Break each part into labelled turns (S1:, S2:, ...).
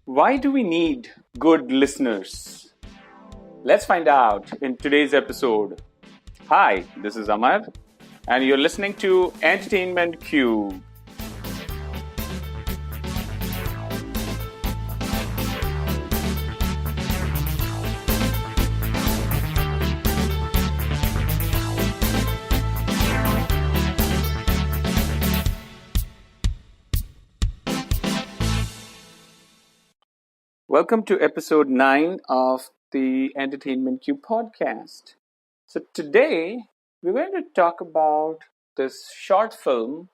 S1: Why do we need good listeners? Let's find out in today's episode. Hi, this is Amar, and you're listening to Entertainment Cube. Welcome to episode 9 of the Entertainment Cube podcast. So, today we're going to talk about this short film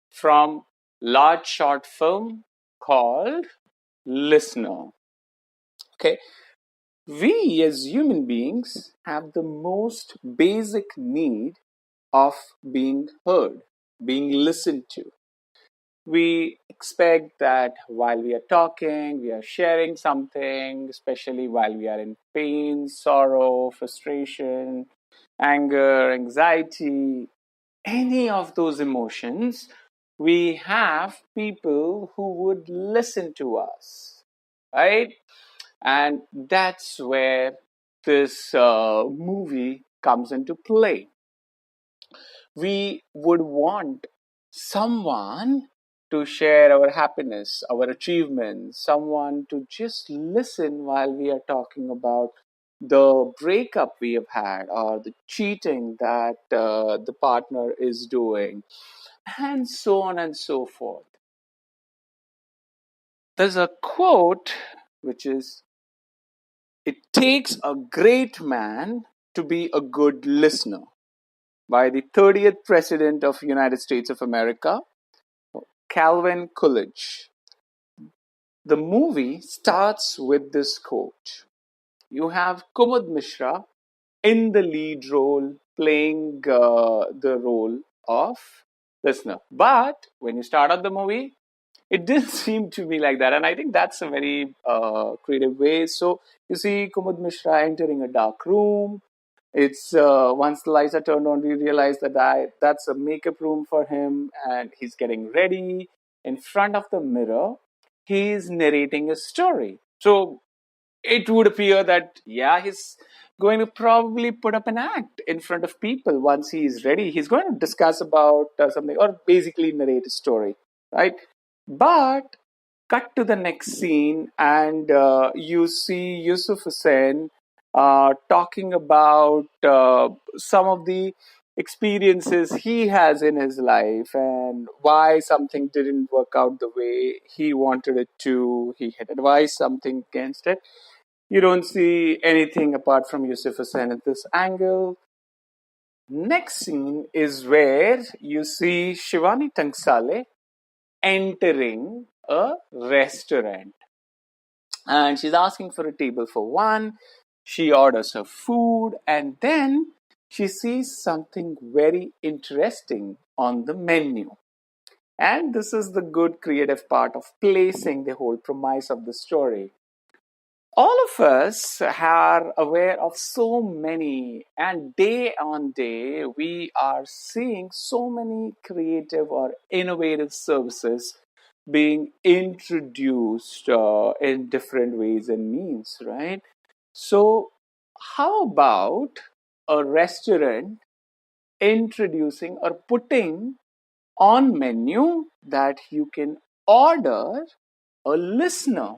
S1: from large short film called Listener. Okay, we as human beings have the most basic need of being heard, being listened to. We expect that while we are talking, we are sharing something, especially while we are in pain, sorrow, frustration, anger, anxiety, any of those emotions, we have people who would listen to us, right? And that's where this movie comes into play. We would want someone to share our happiness, our achievements, someone to just listen while we are talking about the breakup we have had or the cheating that the partner is doing, and so on and so forth. There's a quote which is, "It takes a great man to be a good listener," by the 30th President of United States of America, Calvin Coolidge. The movie starts with this quote. You have Kumud Mishra in the lead role playing the role of listener. But when you start out the movie, it didn't seem to be like that. And I think that's a very creative way. So you see Kumud Mishra entering a dark room. It's once the lights are turned on, we realize that that's a makeup room for him, and he's getting ready in front of the mirror. He's narrating a story. So it would appear that, yeah, he's going to probably put up an act in front of people once he's ready. He's going to discuss about something or basically narrate a story, right? But cut to the next scene, and you see Yusuf Hussain talking about some of the experiences he has in his life and why something didn't work out the way he wanted it to. He had advised something against it. You don't see anything apart from Yusuf Hussain at this angle. Next scene is where you see Shivani Tangsale entering a restaurant, and she's asking for a table for one. She orders her food, and then she sees something very interesting on the menu. And this is the good creative part of placing the whole premise of the story. All of us are aware of so many, and day on day, we are seeing so many creative or innovative services being introduced in different ways and means, right? So, how about a restaurant introducing or putting on menu that you can order a listener?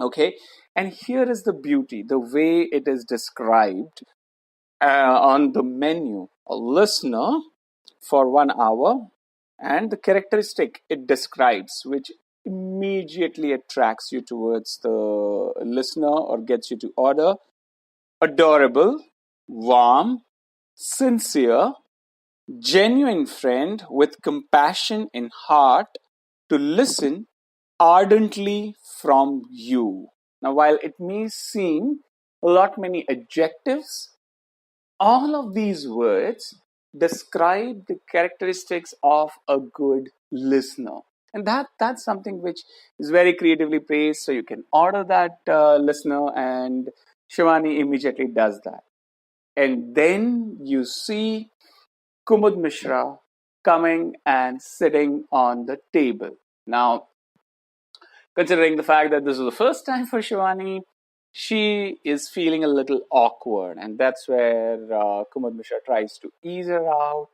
S1: Okay, and here is the beauty, the way it is described on the menu: a listener for 1 hour, and the characteristic it describes, which immediately attracts you towards the listener or gets you to order: adorable, warm, sincere, genuine friend with compassion in heart to listen ardently from you. Now, while it may seem a lot many adjectives, all of these words describe the characteristics of a good listener. And that's something which is very creatively praised. So you can order that listener, and Shivani immediately does that. And then you see Kumud Mishra coming and sitting on the table. Now, Considering the fact that this is the first time for Shivani, she is feeling a little awkward, and that's where Kumud Mishra tries to ease her out,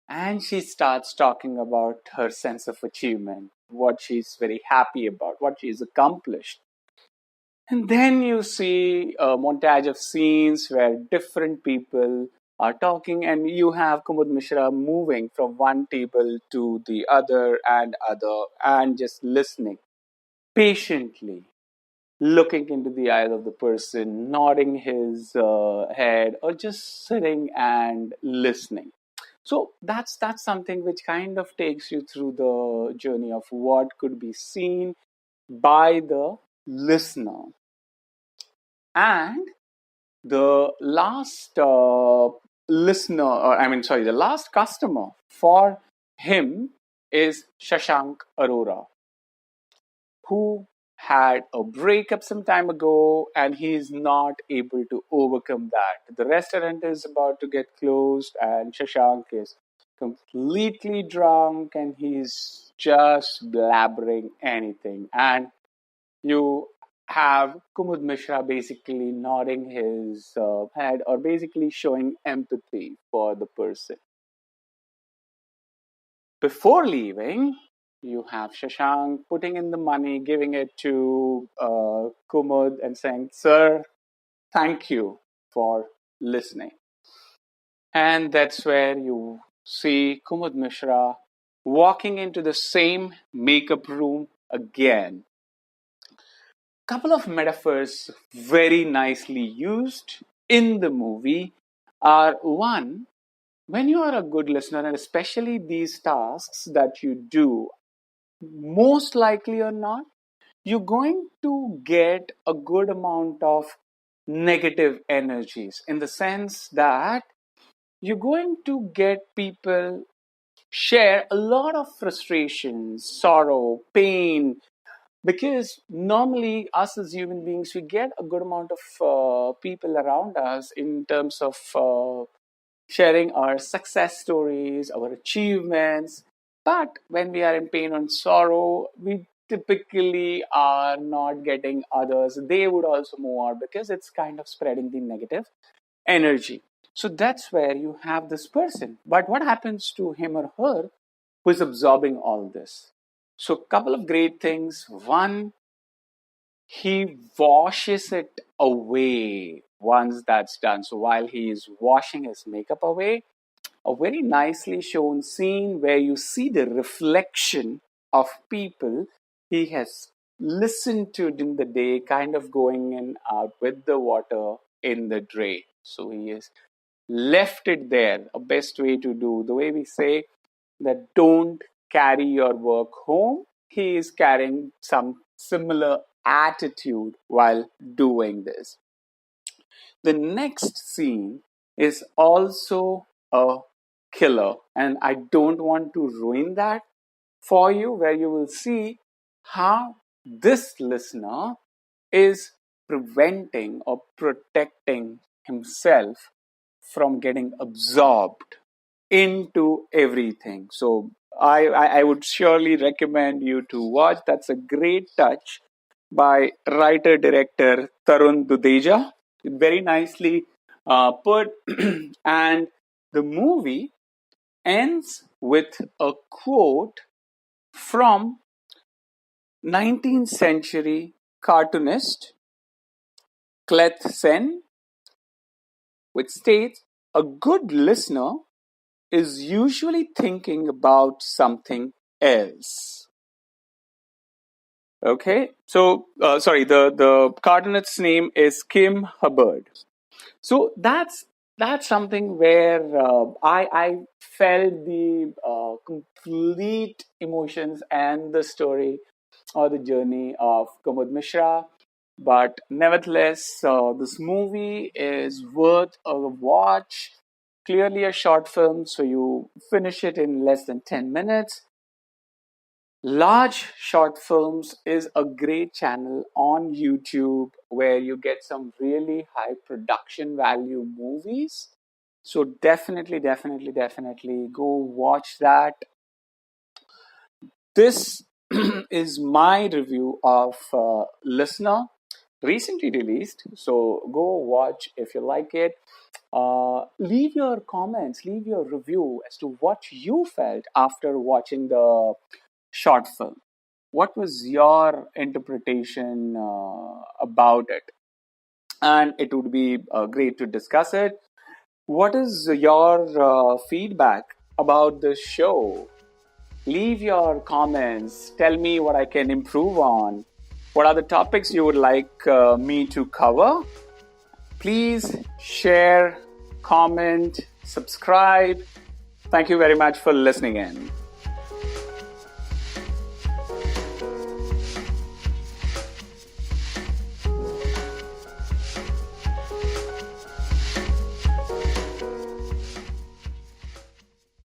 S1: and she starts talking about her sense of achievement, what she's very happy about, what she's accomplished. And then you see a montage of scenes where different people are talking, and you have Kumud Mishra moving from one table to the other, and just listening patiently, looking into the eyes of the person, nodding his head, or just sitting and listening. So that's something which kind of takes you through the journey of what could be seen by the listener. And the last listener, or I mean, sorry, the last customer for him is Shashank Arora, who had a breakup some time ago and he is not able to overcome that. The restaurant is about to get closed and Shashank is completely drunk and he's just blabbering anything. And you have Kumud Mishra basically nodding his head or basically showing empathy for the person. Before leaving, you have Shashank putting in the money, giving it to Kumud and saying, "Sir, thank you for listening." And that's where you see Kumud Mishra walking into the same makeup room again. Couple of metaphors very nicely used in the movie are one, when you are a good listener, and especially these tasks that you do, most likely or not, you're going to get a good amount of negative energies in the sense that you're going to get people share a lot of frustration, sorrow, pain, because normally us as human beings we get a good amount of people around us in terms of sharing our success stories, our achievements. But when we are in pain and sorrow, we typically are not getting others. They would also move out because it's kind of spreading the negative energy. So that's where you have this person. But what happens to him or her who is absorbing all this? So, a couple of great things. One, he washes it away once that's done. So, while he is washing his makeup away, a very nicely shown scene where you see the reflection of people he has listened to in the day kind of going in and out with the water in the drain. So he has left it there. A best way to do, the way we say that don't carry your work home, he is carrying some similar attitude while doing this. The next scene is also a killer, and I don't want to ruin that for you, where you will see how this listener is preventing or protecting himself from getting absorbed into everything. So I would surely recommend you to watch. That's a great touch by writer director Tarun Dudeja. Very nicely put, and the movie ends with a quote from 19th century cartoonist Cleth Sen, which states, "A good listener is usually thinking about something else." Okay, so sorry, the cartoonist's name is Kim Hubbard. So that's something where I felt the complete emotions and the story or the journey of Kumud Mishra. But nevertheless, this movie is worth a watch. Clearly a short film, so you finish it in less than 10 minutes. Large Short Films is a great channel on YouTube where you get some really high production value movies. So definitely go watch that. This is my review of Listener, recently released. So go watch if you like it. Leave your comments, leave your review as to what you felt after watching the short film. What was your interpretation about it? And it would be great to discuss it. What is your feedback about the show? Leave your comments. Tell me what I can improve on. What are the topics you would like me to cover? Please share, comment, subscribe. Thank you very much for listening in.